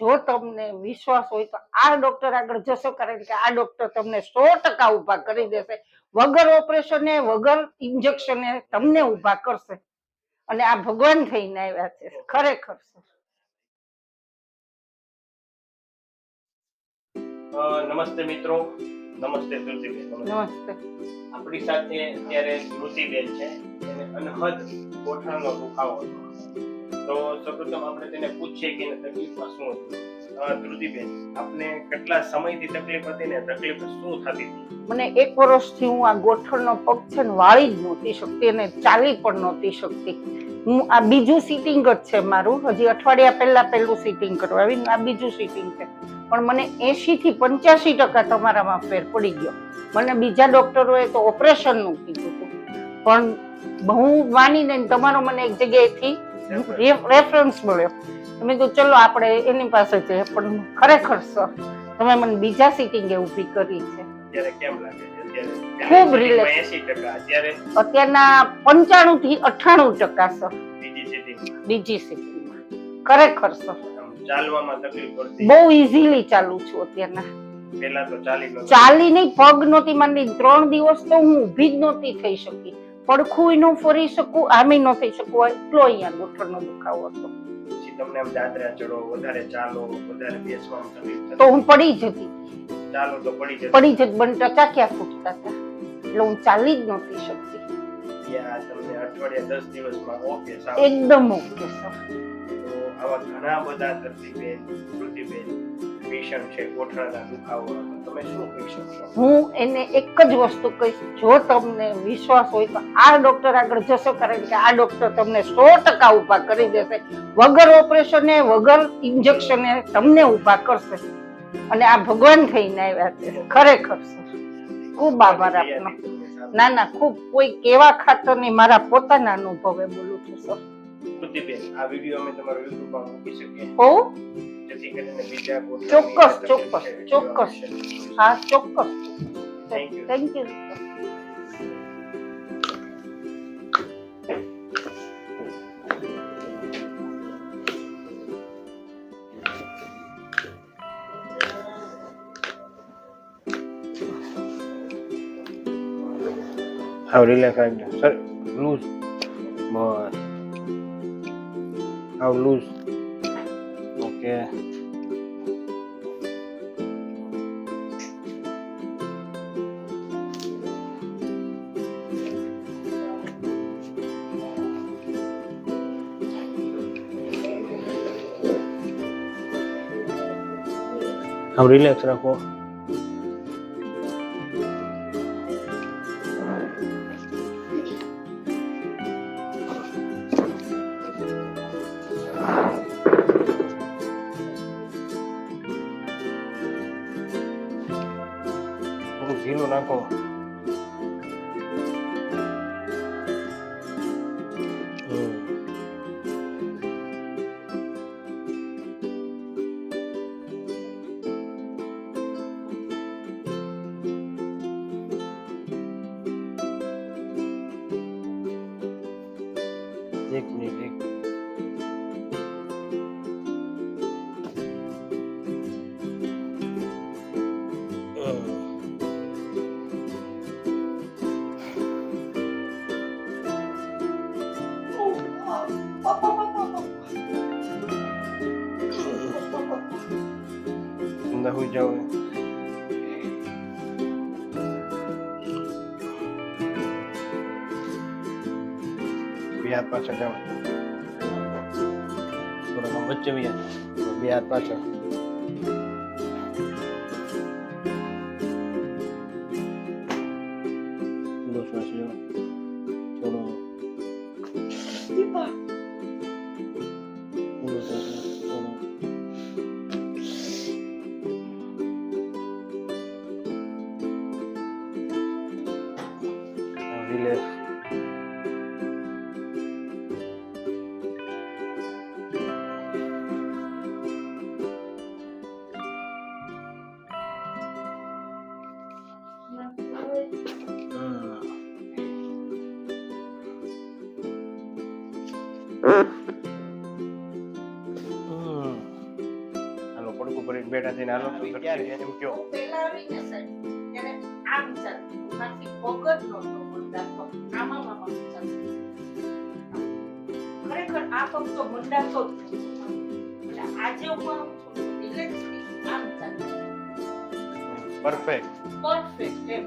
જો તમને વિશ્વાસ હોય તો આ ડોક્ટર આગળ જશો, કારણ કે આ ડોક્ટર તમને 100% ઊભા કરી દેશે, વગર ઓપરેશને વગર ઇન્જેક્શને તમને ઊભા કરશે. અને આ ભગવાન થઈને આવ્યા છે ખરેખર. નમસ્તે મિત્રો, નમસ્તે ધૃતિબેન. નમસ્તે. આપણી સાથે અત્યારે ધૃતિબેન છે, એને અનહદ ગોઠણનો દુખાવો હતો. તો સૌપ્રથમ આપણે તેને પૂછીએ કે એને તકલીફમાં શું હતું. ધૃતિબેન, આપને કેટલા સમયથી તકલીફ હતી ને તકલીફ શું થતી હતી? મને 1 વર્ષથી હું આ ગોઠણનો પગ છે ને વાળી જ નહોતી શકતી અને ચાલી પણ નહોતી શકતી. હું આ બીજું સીટિંગ જ છે મારું, હજી અઠવાડિયા પહેલા પહેલું સીટિંગ કરવા આવી, આ બીજું સીટિંગ છે. પણ મને 80 થી 85% તમારામાં ફેર પડી ગયો. મને બીજા ડોક્ટરોએ તો ઓપરેશનનું કીધું હતું, પણ હું માનીને તમારો મને એક જગ્યાએથી રેફરન્સ મળ્યો. મેં કીધું ચલો આપણે એની પાસે જઈએ. પણ ખરેખર સર તમે મને બીજા સીટિંગે ઊભી કરી છે. અત્યારે કેમ લાગે છે? ખૂબ રિલેક્સ. 80%. અત્યારના 95 થી 98% સર બીજી સીટિંગમાં. બીજી સીટિંગમાં ખરેખર સર ચાલવામાં તકલીફ પડતી? બહુ ઈઝીલી ચાલુ છું અત્યારના. પહેલા તો ચાલી નહીં, પગ નહોતી માંડી. 3 દિવસ તો હું ઊભી જ નહોતી થઈ શકી, પડખું ન ફરી શકું, આમી ન થઈ શકું, એટલો અહીંયા ગોઠણનો દુખાવો હતો. પછી તમને આમ દાદરા ચડો, વધારે ચાલો, વધારે બેસવામાં તકલીફ તો હું પડી જતી. ચાલો તો પડી જતી, બન ટચા ક્યાં ફૂટતા હતા, એટલે હું ચાલી જ નહોતી શકતી. ત્યાં તમને અઠવાડિયા 10 દિવસમાં ઓકે સાવ એકદમ ઓકે સર. તો આવા ઘણા બધા ધૃતિબેન પેશન્ટ છે ગોઠણના દુખાવો, તમે શું કહી શકશો? હું એને એક જ વસ્તુ કહીશ, જો તમને વિશ્વાસ હોય તો આ ડોક્ટર આગળ જશો, કારણ કે આ ડોક્ટર તમને 100% ઊભા કરી દેશે, વગર ઓપરેશને વગર ઇન્જેક્શને તમને ઊભા કરશે. અને આ ભગવાન થઈને આવ્યા છે ખરેખર સર. ખૂબ આભાર આપનો. ના ના, ખૂબ કોઈ કેવા ખાતર નહીં, મારા પોતાના અનુભવે બોલું છું સર. ધૃતિબેન, આ વિડિયો અમે તમારો YouTube પર મૂકી શકીએ? હો, જેથી કરીને બીજા ચોક્કસ. હા, ચોક્કસ. Thank you. How relax I am. Sir, loose. But how loose? Okay. How relax રાખો. ઢીલું નાખો. એક મિનિટ. અંદર હોઈ જાવ. બે હાથ પાછળ જાવ. થોડા વચ્ચે બે હાથ પાછળ. થોડો શ્વાસ લો. થોડો રિલેક્સ. પડકું ભરીને બેઠા થઈને હાલો તો ક્યારે એમ કયો હું પહેલા આવીને સાહેબ ત્યારે આમ ચાલતી માથી પગ જ નહોતો મંડાતો આમાં ચાલતી ખરેખર આ પગ તો મંડાતો જ નહોતો. એટલે આજે હું આમ છું રિલેક્સ આમ ચાલતી પરફેક્ટ પરફેક્ટ એમ